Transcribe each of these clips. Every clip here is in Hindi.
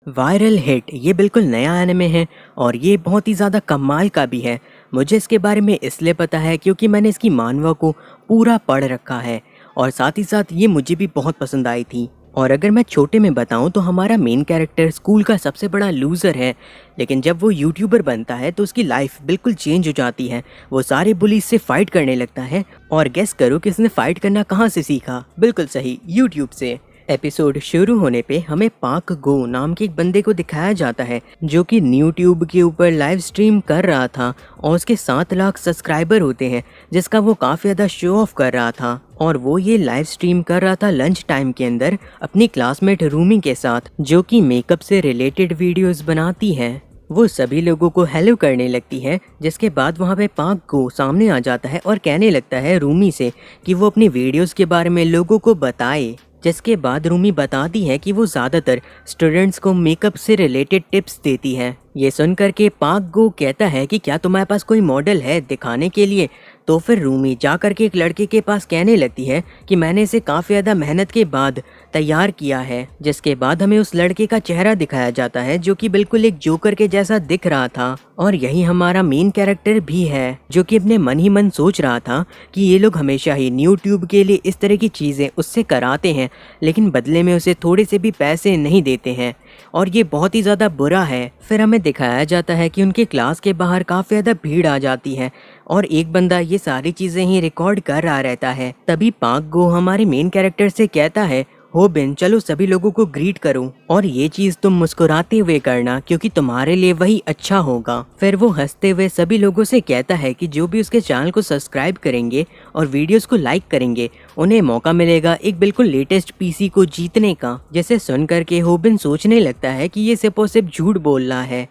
वायरल हिट ये बिल्कुल नया एनिमे है और ये बहुत ही ज़्यादा कमाल का भी है। मुझे इसके बारे में इसलिए पता है क्योंकि मैंने इसकी मानवा को पूरा पढ़ रखा है और साथ ही साथ ये मुझे भी बहुत पसंद आई थी। और अगर मैं छोटे में बताऊं तो हमारा मेन कैरेक्टर स्कूल का सबसे बड़ा लूज़र है, लेकिन जब वो यूट्यूबर बनता है तो उसकी लाइफ बिल्कुल चेंज हो जाती है। वो सारे बुलीज से फाइट करने लगता है और गेस करो कि इसने फाइट करना कहाँ से सीखा? बिल्कुल सही, यूट्यूब से। एपिसोड शुरू होने पे हमें पाक गो नाम के एक बंदे को दिखाया जाता है जो कि यूट्यूब के ऊपर लाइव स्ट्रीम कर रहा था और उसके 7 लाख सब्सक्राइबर होते हैं, जिसका वो काफ़ी ज़्यादा शो ऑफ कर रहा था। और वो ये लाइव स्ट्रीम कर रहा था लंच टाइम के अंदर अपनी क्लासमेट रूमी के साथ, जो कि मेकअप से रिलेटेड वीडियोस बनाती है। वो सभी लोगों को हेलो करने लगती है, जिसके बाद वहाँ पे पाक गो सामने आ जाता है और कहने लगता है रूमी से कि वो अपनी वीडियोस के बारे में लोगों को बताए। जिसके बाद रूमी बताती है कि वो ज़्यादातर स्टूडेंट्स को मेकअप से रिलेटेड टिप्स देती है। ये सुनकर के पाक गो कहता है कि क्या तुम्हारे पास कोई मॉडल है दिखाने के लिए? तो फिर रूमी जा कर के एक लड़के के पास कहने लगती है कि मैंने इसे काफ़ी ज़्यादा मेहनत के बाद तैयार किया है। जिसके बाद हमें उस लड़के का चेहरा दिखाया जाता है जो कि बिल्कुल एक जोकर के जैसा दिख रहा था। और यही हमारा मेन कैरेक्टर भी है जो कि अपने मन ही मन सोच रहा था कि ये लोग हमेशा ही यूट्यूब के लिए इस तरह की चीज़ें उससे कराते हैं, लेकिन बदले में उसे थोड़े से भी पैसे नहीं देते हैं और ये बहुत ही ज़्यादा बुरा है। फिर हमें दिखाया जाता है कि उनके क्लास के बाहर काफ़ी ज़्यादा भीड़ आ जाती है और एक बंदा ये सारी चीज़ें ही रिकॉर्ड कर रहा रहता है। तभी पाक गो हमारे मेन कैरेक्टर से कहता है, हो बिन, चलो सभी लोगों को ग्रीट करो और ये चीज़ तुम मुस्कुराते हुए करना क्योंकि तुम्हारे लिए वही अच्छा होगा। फिर वो हंसते हुए सभी लोगों से कहता है कि जो भी उसके चैनल को सब्सक्राइब करेंगे और वीडियोस को लाइक करेंगे उन्हें मौका मिलेगा एक बिल्कुल लेटेस्ट पीसी को जीतने का। जिसे सुन करके होबिन सोचने लगता है कि ये सिर्फ और सिर्फ झूठ बोल रहा है,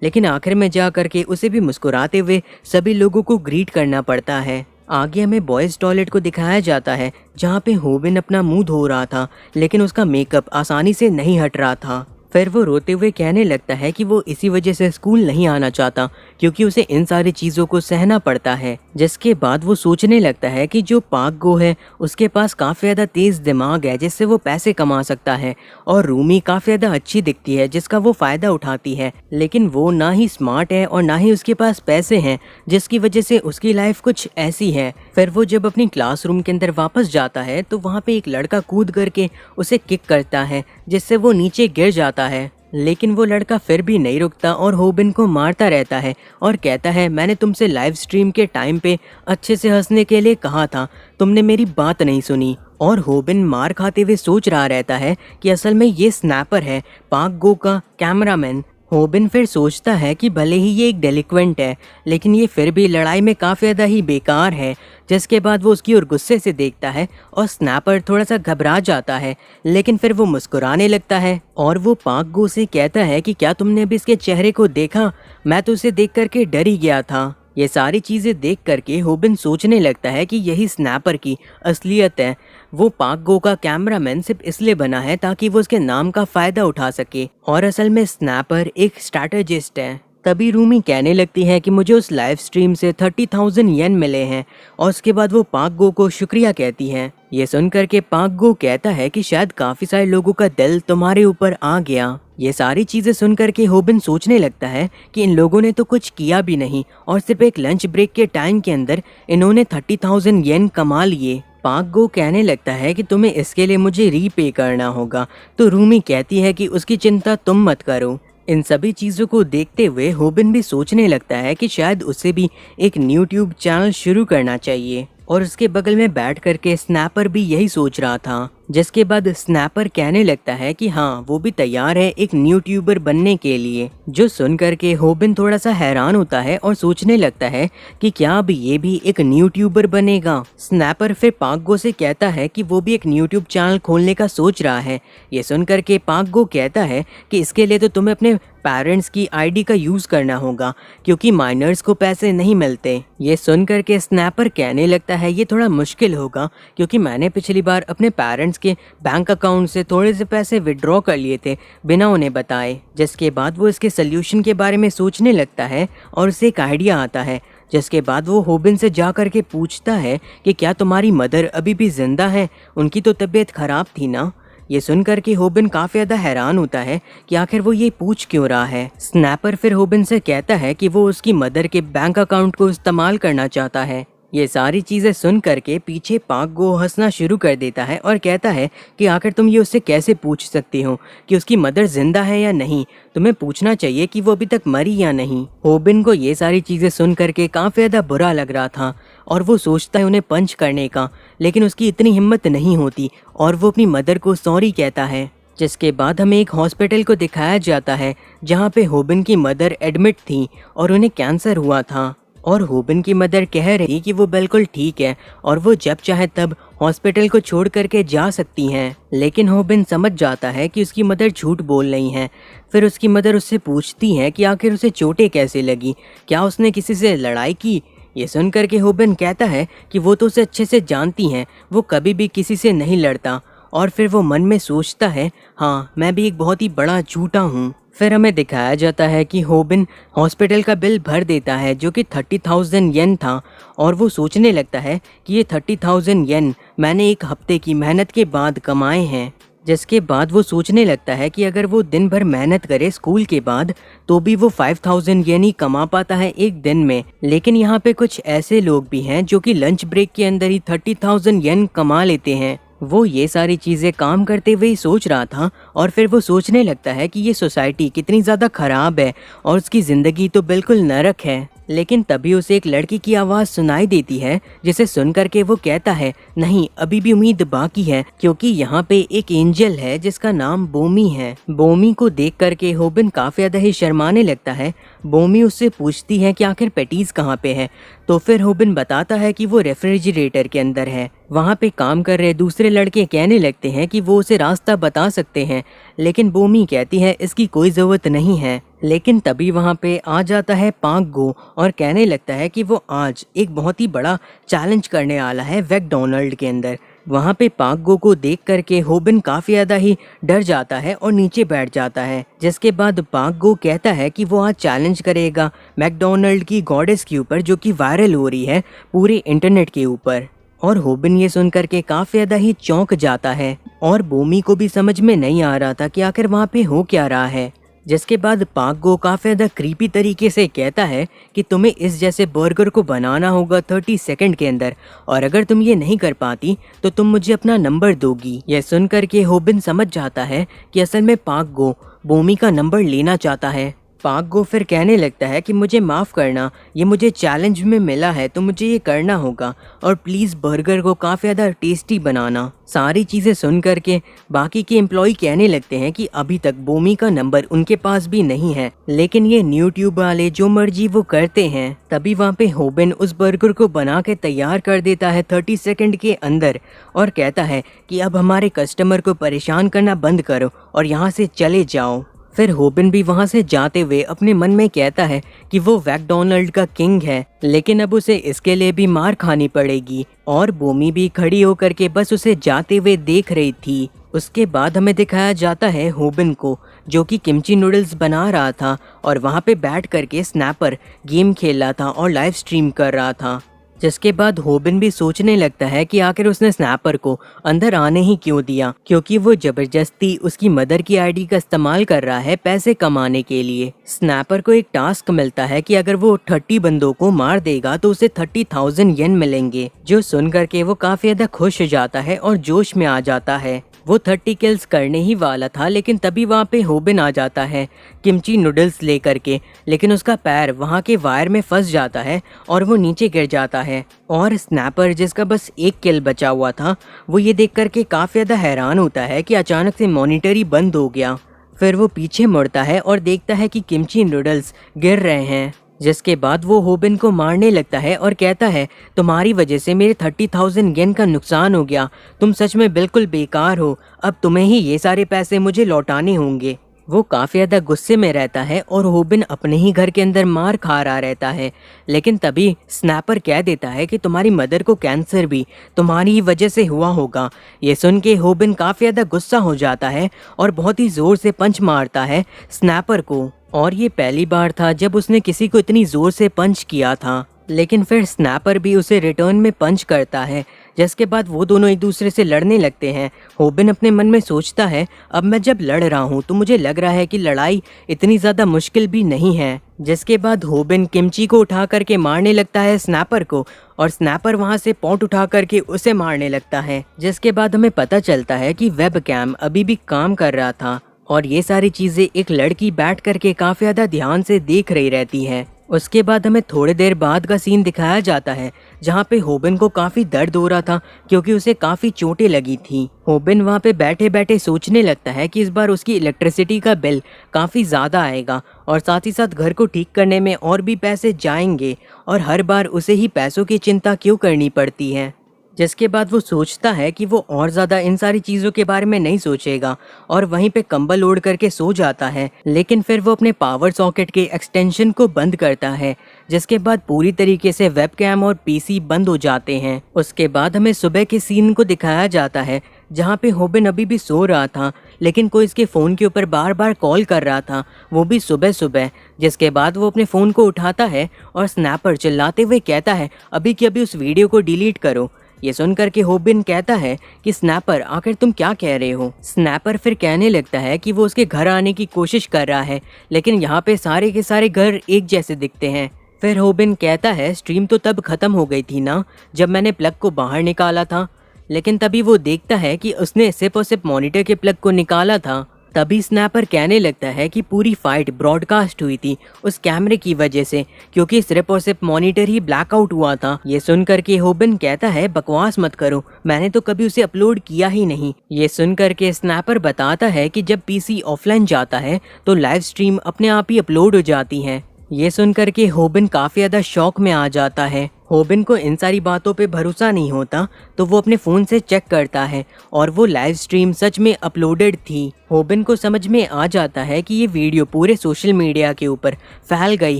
लेकिन आखिर में जा करके उसे भी मुस्कुराते हुए सभी लोगों को ग्रीट करना पड़ता है। आगे हमें बॉयज़ टॉयलेट को दिखाया जाता है जहाँ पे होबिन अपना मुंह धो रहा था, लेकिन उसका मेकअप आसानी से नहीं हट रहा था। फिर वो रोते हुए कहने लगता है कि वो इसी वजह से स्कूल नहीं आना चाहता क्योंकि उसे इन सारी चीज़ों को सहना पड़ता है। जिसके बाद वो सोचने लगता है कि जो पाक गो है उसके पास काफ़ी ज़्यादा तेज़ दिमाग है जिससे वो पैसे कमा सकता है और रूमी काफ़ी ज़्यादा अच्छी दिखती है जिसका वो फ़ायदा उठाती है, लेकिन वो ना ही स्मार्ट है और ना ही उसके पास पैसे हैं, जिसकी वजह से उसकी लाइफ कुछ ऐसी है। फिर वो जब अपनी क्लासरूम के अंदर वापस जाता है तो वहाँ पे एक लड़का कूद करके उसे किक करता है जिससे वो नीचे गिर जाता है, लेकिन वो लड़का फिर भी नहीं रुकता और होबिन को मारता रहता है और कहता है, मैंने तुमसे लाइव स्ट्रीम के टाइम पे अच्छे से हंसने के लिए कहा था, तुमने मेरी बात नहीं सुनी। और होबिन मार खाते हुए सोच रहा रहता है कि असल में ये स्नैपर है, पाक गो का कैमरामैन। होबिन फिर सोचता है कि भले ही ये एक डेलिक्वेंट है, लेकिन ये फिर भी लड़ाई में काफ़ी ज़्यादा ही बेकार है। जिसके बाद वो उसकी ओर गुस्से से देखता है और स्नैपर थोड़ा सा घबरा जाता है, लेकिन फिर वो मुस्कुराने लगता है और वो पाक गो से कहता है कि क्या तुमने अभी इसके चेहरे को देखा? मैं तो उसे देख करके डर ही गया था। ये सारी चीज़ें देख करके होबिन सोचने लगता है कि यही स्नैपर की असलियत है। वो पाक गो का कैमरामैन सिर्फ इसलिए बना है ताकि वो उसके नाम का फ़ायदा उठा सके और असल में स्नैपर एक स्ट्रैटेजिस्ट है। तभी रूमी कहने लगती है कि मुझे उस लाइव स्ट्रीम से 30,000 येन मिले हैं और उसके बाद वो पाक गो को शुक्रिया कहती है। ये सुनकर के पाक गो कहता है कि शायद काफ़ी सारे लोगों का दिल तुम्हारे ऊपर आ गया। ये सारी चीज़ें सुनकर के होबिन सोचने लगता है कि इन लोगों ने तो कुछ किया भी नहीं और सिर्फ एक लंच ब्रेक के टाइम के अंदर इन्होंने 30,000 येन कमा लिए। पाक गो कहने लगता है कि तुम्हें इसके लिए मुझे रीपे करना होगा, तो रूमी कहती है कि उसकी चिंता तुम मत करो। इन सभी चीज़ों को देखते हुए होबिन भी सोचने लगता है कि शायद उसे भी एक यूट्यूब चैनल शुरू करना चाहिए और उसके बगल में बैठ करके स्नैपर भी यही सोच रहा था। जिसके बाद स्नैपर कहने लगता है कि हाँ, वो भी तैयार है एक यूट्यूबर बनने के लिए। जो सुन करके होबिन थोड़ा सा हैरान होता है और सोचने लगता है कि क्या अब ये भी एक यूट्यूबर बनेगा। स्नैपर फिर पाक गो से कहता है कि वो भी एक यूट्यूब चैनल खोलने का सोच रहा है। ये सुन करके पाक गो कहता है कि इसके लिए तो तुम्हें अपने पेरेंट्स की आईडी का यूज़ करना होगा क्योंकि माइनर्स को पैसे नहीं मिलते। ये सुन करके स्नैपर कहने लगता है ये थोड़ा मुश्किल होगा क्योंकि मैंने पिछली बार अपने पेरेंट्स के बैंक अकाउंट से थोड़े से पैसे विड्रॉ कर लिए थे बिना उन्हें बताए। जिसके बाद वो इसके सल्यूशन के बारे में सोचने लगता है और उसे एक आइडिया आता है। जिसके बाद वो होबिन से जा कर के पूछता है कि क्या तुम्हारी मदर अभी भी जिंदा है? उनकी तो तबीयत खराब थी ना। ये सुनकर के होबिन काफ़ी ज़्यादा हैरान होता है कि आखिर वो ये पूछ क्यों रहा है। स्नैपर फिर होबिन से कहता है कि वो उसकी मदर के बैंक अकाउंट को इस्तेमाल करना चाहता है। ये सारी चीज़ें सुन करके पीछे पाक गो हंसना शुरू कर देता है और कहता है कि आखिर तुम ये उससे कैसे पूछ सकती हो कि उसकी मदर जिंदा है या नहीं। तुम्हें पूछना चाहिए कि वो अभी तक मरी या नहीं। होबिन को ये सारी चीज़ें सुन करके काफ़ी ज़्यादा बुरा लग रहा था और वो सोचता है उन्हें पंच करने का, लेकिन उसकी इतनी हिम्मत नहीं होती और वो अपनी मदर को सॉरी कहता है। जिसके बाद हमें एक हॉस्पिटल को दिखाया जाता है जहाँ पे होबिन की मदर एडमिट थी और उन्हें कैंसर हुआ था। और होबिन की मदर कह रही कि वो बिल्कुल ठीक है और वो जब चाहे तब हॉस्पिटल को छोड़ करके जा सकती हैं। लेकिन होबिन समझ जाता है कि उसकी मदर झूठ बोल रही हैं। फिर उसकी मदर उससे पूछती हैं कि आखिर उसे चोटें कैसे लगी, क्या उसने किसी से लड़ाई की। ये सुनकर के होबिन कहता है कि वो तो उसे अच्छे से जानती हैं, वो कभी भी किसी से नहीं लड़ता। और फिर वो मन में सोचता है, हाँ मैं भी एक बहुत ही बड़ा झूठा हूँ। फिर हमें दिखाया जाता है कि होबिन हॉस्पिटल का बिल भर देता है जो कि 30,000 येन था और वो सोचने लगता है कि ये 30,000 येन मैंने एक हफ्ते की मेहनत के बाद कमाए हैं। जिसके बाद वो सोचने लगता है कि अगर वो दिन भर मेहनत करे स्कूल के बाद तो भी वो 5,000 येन ही कमा पाता है एक दिन में। लेकिन यहाँ पे कुछ ऐसे लोग भी हैं जो कि लंच ब्रेक के अंदर ही 30,000 येन कमा लेते हैं। वो ये सारी चीज़ें काम करते हुए ही सोच रहा था और फिर वो सोचने लगता है कि ये सोसाइटी कितनी ज़्यादा ख़राब है और उसकी ज़िंदगी तो बिल्कुल नरक है। लेकिन तभी उसे एक लड़की की आवाज़ सुनाई देती है जिसे सुन करके वो कहता है, नहीं अभी भी उम्मीद बाकी है, क्योंकि यहाँ पे एक एंजल है जिसका नाम बोमी है। बोमी को देख करके होबिन काफ़ी ज़्यादा ही शर्माने लगता है। बोमी उससे पूछती है कि आखिर पैटीज कहाँ पे है, तो फिर होबिन बताता है कि वो रेफ्रिजरेटर के अंदर है। वहाँ पे काम कर रहे दूसरे लड़के कहने लगते हैं कि वो उसे रास्ता बता सकते हैं, लेकिन बोमी कहती है इसकी कोई ज़रूरत नहीं है। लेकिन तभी वहाँ पे आ जाता है पाक गो और कहने लगता है कि वो आज एक बहुत ही बड़ा चैलेंज करने वाला है मैकडॉनल्ड के अंदर। वहाँ पे पाक गो को देख करके होबिन काफ़ी ज़्यादा ही डर जाता है और नीचे बैठ जाता है। जिसके बाद पाक गो कहता है कि वो आज चैलेंज करेगा मैकडॉनल्ड की गॉडेस के ऊपर, जो कि वायरल हो रही है पूरे इंटरनेट के ऊपर। और होबिन ये सुन करके काफ़ी ज़्यादा ही चौंक जाता है और बोमी को भी समझ में नहीं आ रहा था कि आखिर वहाँ पे हो क्या रहा है। जिसके बाद पाक गो काफ़ी ज़्यादा क्रीपी तरीके से कहता है कि तुम्हें इस जैसे बर्गर को बनाना होगा 30 सेकंड के अंदर, और अगर तुम ये नहीं कर पाती तो तुम मुझे अपना नंबर दोगी। यह सुनकर के होबिन समझ जाता है कि असल में पाक गो बोमी का नंबर लेना चाहता है। पाक गो फिर कहने लगता है कि मुझे माफ़ करना, ये मुझे चैलेंज में मिला है तो मुझे ये करना होगा, और प्लीज़ बर्गर को काफ़ी ज़्यादा टेस्टी बनाना। सारी चीज़ें सुन करके बाकी के एम्प्लॉय कहने लगते हैं कि अभी तक बोमी का नंबर उनके पास भी नहीं है, लेकिन ये यूट्यूब वाले जो मर्जी वो करते हैं। तभी वहाँ पे होबिन उस बर्गर को बना के तैयार कर देता है 30 सेकंड के अंदर और कहता है कि अब हमारे कस्टमर को परेशान करना बंद करो और यहाँ से चले जाओ। फिर होबिन भी वहाँ से जाते हुए अपने मन में कहता है कि वो मैकडॉनल्ड का किंग है, लेकिन अब उसे इसके लिए भी मार खानी पड़ेगी। और बोमी भी खड़ी होकर के बस उसे जाते हुए देख रही थी। उसके बाद हमें दिखाया जाता है होबिन को, जो कि किमची नूडल्स बना रहा था और वहाँ पे बैठ करके स्नैपर गेम खेल रहा था और लाइव स्ट्रीम कर रहा था। जिसके बाद होबिन भी सोचने लगता है कि आखिर उसने स्नैपर को अंदर आने ही क्यों दिया, क्योंकि वो जबरदस्ती उसकी मदर की आईडी का इस्तेमाल कर रहा है पैसे कमाने के लिए। स्नैपर को एक टास्क मिलता है कि अगर वो 30 बंदों को मार देगा तो उसे 30,000 येन मिलेंगे, जो सुन करके वो काफी ज्यादा खुश हो जाता है और जोश में आ जाता है। वो 30 किल्स करने ही वाला था, लेकिन तभी वहाँ पे होबिन आ जाता है किमची नूडल्स लेकर के, लेकिन उसका पैर वहाँ के वायर में फंस जाता है और वो नीचे गिर जाता है। और स्नैपर जिसका बस एक किल बचा हुआ था, वो ये देख करके काफ़ी ज़्यादा हैरान होता है कि अचानक से मॉनिटर ही बंद हो गया। फिर वो पीछे मुड़ता है और देखता है कि किमची नूडल्स गिर रहे हैं। जिसके बाद वो होबिन को मारने लगता है और कहता है तुम्हारी वजह से मेरे 30,000 येन का नुकसान हो गया, तुम सच में बिल्कुल बेकार हो, अब तुम्हें ही ये सारे पैसे मुझे लौटाने होंगे। वो काफ़ी ज़्यादा गुस्से में रहता है और होबिन अपने ही घर के अंदर मार खा रहा रहता है। लेकिन तभी स्नैपर कह देता है कि तुम्हारी मदर को कैंसर भी तुम्हारी ही वजह से हुआ होगा। ये सुन के होबिन काफ़ी ज़्यादा गुस्सा हो जाता है और बहुत ही ज़ोर से पंच मारता है स्नैपर को। और ये पहली बार था जब उसने किसी को इतनी ज़ोर से पंच किया था। लेकिन फिर स्नैपर भी उसे रिटर्न में पंच करता है, जिसके बाद वो दोनों एक दूसरे से लड़ने लगते हैं। होबिन अपने मन में सोचता है, अब मैं जब लड़ रहा हूँ तो मुझे लग रहा है कि लड़ाई इतनी ज़्यादा मुश्किल भी नहीं है। जिसके बाद होबिन किमची को उठा करके मारने लगता है स्नैपर को, और स्नैपर वहाँ से पॉट उठा करके उसे मारने लगता है। जिसके बाद हमें पता चलता है कि वेब कैम अभी भी काम कर रहा था, और ये सारी चीज़ें एक लड़की बैठ करके काफ़ी ज़्यादा ध्यान से देख रही रहती है। उसके बाद हमें थोड़ी देर बाद का सीन दिखाया जाता है, जहाँ पे होबिन को काफ़ी दर्द हो रहा था क्योंकि उसे काफ़ी चोटें लगी थी। होबिन वहाँ पे बैठे बैठे सोचने लगता है कि इस बार उसकी इलेक्ट्रिसिटी का बिल काफ़ी ज़्यादा आएगा, और साथ ही साथ घर को ठीक करने में और भी पैसे जाएंगे, और हर बार उसे ही पैसों की चिंता क्यों करनी पड़ती है। जिसके बाद वो सोचता है कि वो और ज़्यादा इन सारी चीज़ों के बारे में नहीं सोचेगा, और वहीं पे कंबल ओढ़ करके सो जाता है। लेकिन फिर वो अपने पावर सॉकेट के एक्सटेंशन को बंद करता है, जिसके बाद पूरी तरीके से वेबकैम और पीसी बंद हो जाते हैं। उसके बाद हमें सुबह के सीन को दिखाया जाता है, जहाँ पे होबिन अभी भी सो रहा था, लेकिन कोई इसके फ़ोन के ऊपर बार बार कॉल कर रहा था, वो भी सुबह सुबह। जिसके बाद वो अपने फ़ोन को उठाता है और स्नैपर चिल्लाते हुए कहता है, अभी कि अभी उस वीडियो को डिलीट करो। ये सुनकर के होबिन कहता है कि स्नैपर, आखिर तुम क्या कह रहे हो। स्नैपर फिर कहने लगता है कि वो उसके घर आने की कोशिश कर रहा है, लेकिन यहाँ पे सारे के सारे घर एक जैसे दिखते हैं। फिर होबिन कहता है, स्ट्रीम तो तब खत्म हो गई थी ना जब मैंने प्लग को बाहर निकाला था। लेकिन तभी वो देखता है कि उसने सिर्फ और सिर्फ मॉनिटर के प्लग को निकाला था। तभी स्नैपर कहने लगता है कि पूरी फाइट ब्रॉडकास्ट हुई थी उस कैमरे की वजह से, क्योंकि सिर्फ और सिर्फ मॉनिटर ही ब्लैकआउट हुआ था। ये सुनकर के होबिन कहता है, बकवास मत करो, मैंने तो कभी उसे अपलोड किया ही नहीं। ये सुनकर के स्नैपर बताता है कि जब पीसी ऑफलाइन जाता है तो लाइव स्ट्रीम अपने आप ही अपलोड हो जाती है। ये सुनकर के होबिन काफ़ी ज़्यादा शॉक में आ जाता है। होबिन को इन सारी बातों पे भरोसा नहीं होता, तो वो अपने फ़ोन से चेक करता है, और वो लाइव स्ट्रीम सच में अपलोडेड थी। होबिन को समझ में आ जाता है कि ये वीडियो पूरे सोशल मीडिया के ऊपर फैल गई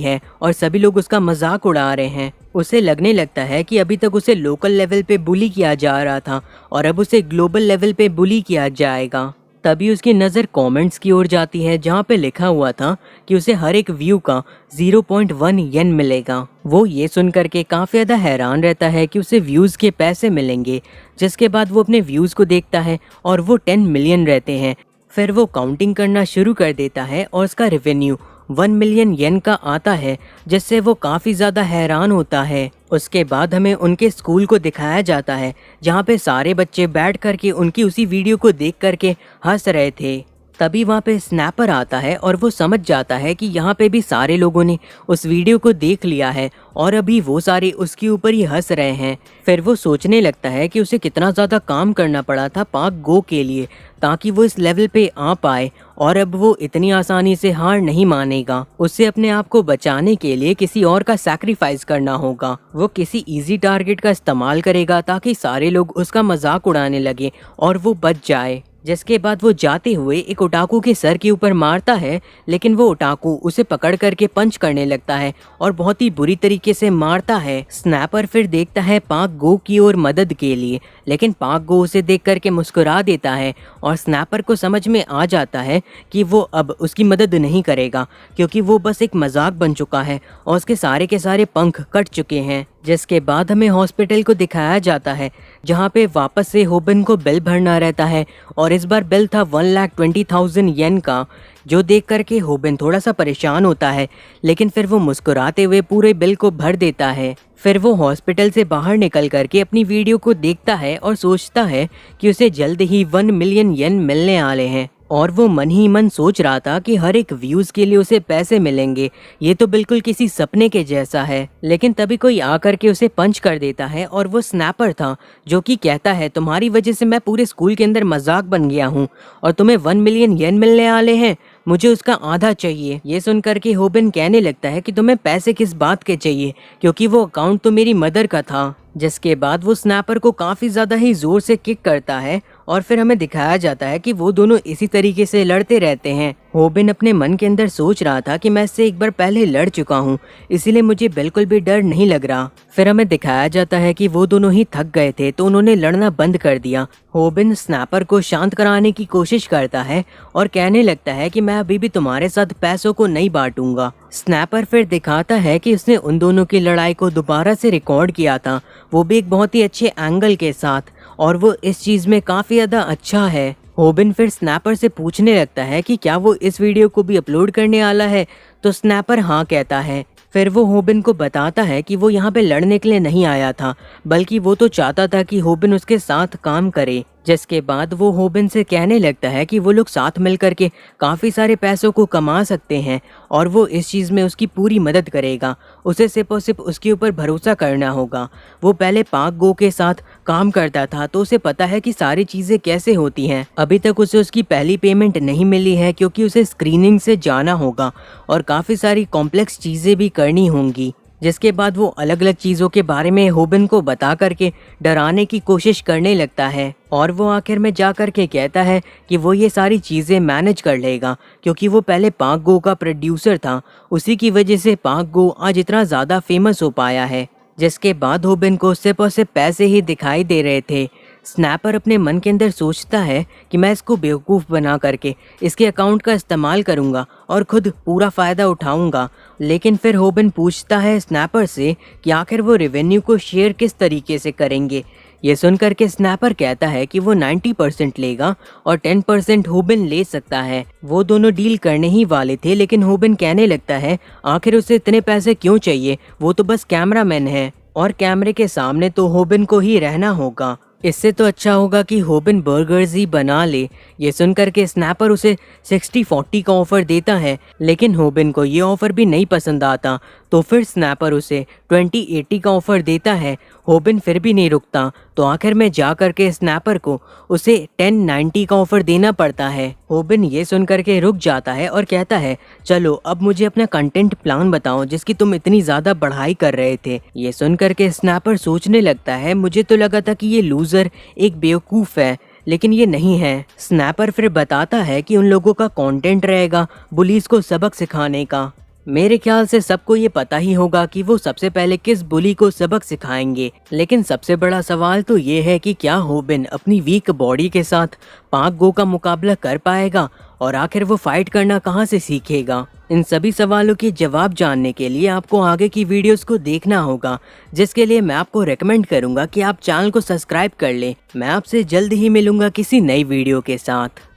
है और सभी लोग उसका मजाक उड़ा रहे हैं। उसे लगने लगता है कि अभी तक उसे लोकल लेवल पे बुली किया जा रहा था, और अब उसे ग्लोबल लेवल पे बुली किया जाएगा। तभी उसकी नज़र कमेंट्स की ओर जाती है, जहाँ पे लिखा हुआ था कि उसे हर एक व्यू का 0.1 येन मिलेगा। वो ये सुनकर के काफ़ी ज़्यादा हैरान रहता है कि उसे व्यूज़ के पैसे मिलेंगे। जिसके बाद वो अपने व्यूज़ को देखता है और वो 10 मिलियन रहते हैं। फिर वो काउंटिंग करना शुरू कर देता है और उसका रेवेन्यू 1 मिलियन येन का आता है, जिससे वो काफ़ी ज़्यादा हैरान होता है। उसके बाद हमें उनके स्कूल को दिखाया जाता है, जहाँ पे सारे बच्चे बैठ करके उनकी उसी वीडियो को देख करके हंस रहे थे। तभी वहाँ पे स्नैपर आता है और वो समझ जाता है कि यहाँ पे भी सारे लोगों ने उस वीडियो को देख लिया है और अभी वो सारे उसके ऊपर ही हंस रहे हैं। फिर वो सोचने लगता है कि उसे कितना ज़्यादा काम करना पड़ा था पाक गो के लिए, ताकि वो इस लेवल पे आ पाए, और अब वो इतनी आसानी से हार नहीं मानेगा। उसे अपने आप को बचाने के लिए किसी और का सैक्रिफाइस करना होगा। वो किसी इजी टारगेट का इस्तेमाल करेगा ताकि सारे लोग उसका मजाक उड़ाने लगे और वो बच जाए। जिसके बाद वो जाते हुए एक ओटाकू के सर के ऊपर मारता है, लेकिन वो ओटाकू उसे पकड़ करके पंच करने लगता है और बहुत ही बुरी तरीके से मारता है। स्नैपर फिर देखता है पाक गो की ओर मदद के लिए, लेकिन पाक गो उसे देख करके मुस्कुरा देता है और स्नैपर को समझ में आ जाता है कि वो अब उसकी मदद नहीं करेगा, क्योंकि वो बस एक मजाक बन चुका है और उसके सारे के सारे पंख कट चुके हैं। जिसके बाद हमें हॉस्पिटल को दिखाया जाता है, जहाँ पे वापस से होबिन को बिल भरना रहता है, और इस बार बिल था 1,20,000 येन का, जो देख करके होबिन थोड़ा सा परेशान होता है, लेकिन फिर वो मुस्कुराते हुए पूरे बिल को भर देता है। फिर वो हॉस्पिटल से बाहर निकल करके अपनी वीडियो को देखता है और सोचता है कि उसे जल्द ही 1 मिलियन येन मिलने वाले हैं, और वो मन ही मन सोच रहा था कि हर एक व्यूज़ के लिए उसे पैसे मिलेंगे। ये तो बिल्कुल किसी सपने के जैसा है। लेकिन तभी कोई आकर के उसे पंच कर देता है, और वो स्नैपर था, जो कि कहता है, तुम्हारी वजह से मैं पूरे स्कूल के अंदर मजाक बन गया हूँ और तुम्हें 1 मिलियन येन मिलने वाले हैं, मुझे उसका आधा चाहिए। ये सुनकर के होबिन कहने लगता है कि तुम्हें पैसे किस बात के चाहिए, क्योंकि वो अकाउंट तो मेरी मदर का था। जिसके बाद वो स्नैपर को काफ़ी ज़्यादा ही ज़ोर से किक करता है और फिर हमें दिखाया जाता है कि वो दोनों इसी तरीके से लड़ते रहते हैं। होबिन अपने मन के अंदर सोच रहा था कि मैं इससे एक बार पहले लड़ चुका हूँ, इसीलिए मुझे बिल्कुल भी डर नहीं लग रहा। फिर हमें दिखाया जाता है कि वो दोनों ही थक गए थे तो उन्होंने लड़ना बंद कर दिया। होबिन स्नैपर को शांत कराने की कोशिश करता है और कहने लगता है कि मैं अभी भी तुम्हारे साथ पैसों को नहीं बांटूंगा। स्नैपर फिर दिखाता है कि उसने उन दोनों की लड़ाई को दोबारा से रिकॉर्ड किया था, वो भी एक बहुत ही अच्छे एंगल के साथ, और वो इस चीज़ में काफ़ी ज़्यादा अच्छा है। होबिन फिर स्नैपर से पूछने लगता है कि क्या वो इस वीडियो को भी अपलोड करने वाला है, तो स्नैपर हाँ कहता है। फिर वो होबिन को बताता है कि वो यहाँ पे लड़ने के लिए नहीं आया था, बल्कि वो तो चाहता था कि होबिन उसके साथ काम करे। जिसके बाद वो होबिन से कहने लगता है कि वो लोग साथ मिलकर के काफ़ी सारे पैसों को कमा सकते हैं और वो इस चीज़ में उसकी पूरी मदद करेगा। उसे सिर्फ और सिर्फ उसके ऊपर भरोसा करना होगा। वो पहले पाक गो के साथ काम करता था तो उसे पता है कि सारी चीज़ें कैसे होती हैं। अभी तक उसे उसकी पहली पेमेंट नहीं मिली है क्योंकि उसे स्क्रीनिंग से जाना होगा और काफ़ी सारी कॉम्प्लेक्स चीज़ें भी करनी होंगी। जिसके बाद वो अलग अलग चीज़ों के बारे में होबिन को बता करके डराने की कोशिश करने लगता है और वो आखिर में जा कर के कहता है कि वो ये सारी चीज़ें मैनेज कर लेगा क्योंकि वो पहले पाक गो का प्रोड्यूसर था। उसी की वजह से पाक गो आज इतना ज़्यादा फेमस हो पाया है। जिसके बाद होबिन को सिर्फ और सिर्फ पैसे ही दिखाई दे रहे थे। स्नैपर अपने मन के अंदर सोचता है कि मैं इसको बेवकूफ़ बना करके इसके अकाउंट का इस्तेमाल करूंगा और खुद पूरा फ़ायदा उठाऊंगा। लेकिन फिर होबिन पूछता है स्नैपर से कि आखिर वो रेवेन्यू को शेयर किस तरीके से करेंगे। ये सुनकर के स्नैपर कहता है कि वो 90% लेगा और 10% होबिन ले सकता है। वो दोनों डील करने ही वाले थे, लेकिन होबिन कहने लगता है आखिर उसे इतने पैसे क्यों चाहिए, वो तो बस कैमरामैन है और कैमरे के सामने तो होबिन को ही रहना होगा। इससे तो अच्छा होगा कि होबिन बर्गर्स ही बना ले। ये सुनकर के स्नैपर उसे 60-40 का ऑफ़र देता है, लेकिन होबिन को ये ऑफ़र भी नहीं पसंद आता, तो फिर स्नैपर उसे 20-80 का ऑफ़र देता है। होबिन फिर भी नहीं रुकता, तो आखिर में जा कर के स्नैपर को उसे 10-90 का ऑफ़र देना पड़ता है। होबिन ये सुनकर के रुक जाता है और कहता है चलो अब मुझे अपना कंटेंट प्लान बताओ जिसकी तुम इतनी ज़्यादा बढ़ाई कर रहे थे। ये सुनकर के स्नैपर सोचने लगता है मुझे तो लगा था कि ये लूज़र एक बेवकूफ़ है, लेकिन ये नहीं है। स्नैपर फिर बताता है कि उन लोगों का कंटेंट रहेगा बुलीज को सबक सिखाने का। मेरे ख्याल से सबको ये पता ही होगा कि वो सबसे पहले किस बुली को सबक सिखाएंगे, लेकिन सबसे बड़ा सवाल तो ये है कि क्या होबिन अपनी वीक बॉडी के साथ पाक गो का मुकाबला कर पाएगा और आखिर वो फाइट करना कहाँ से सीखेगा। इन सभी सवालों के जवाब जानने के लिए आपको आगे की वीडियोस को देखना होगा, जिसके लिए मैं आपको रेकमेंड करूंगा कि आप चैनल को सब्सक्राइब कर लें। मैं आपसे जल्द ही मिलूंगा किसी नई वीडियो के साथ।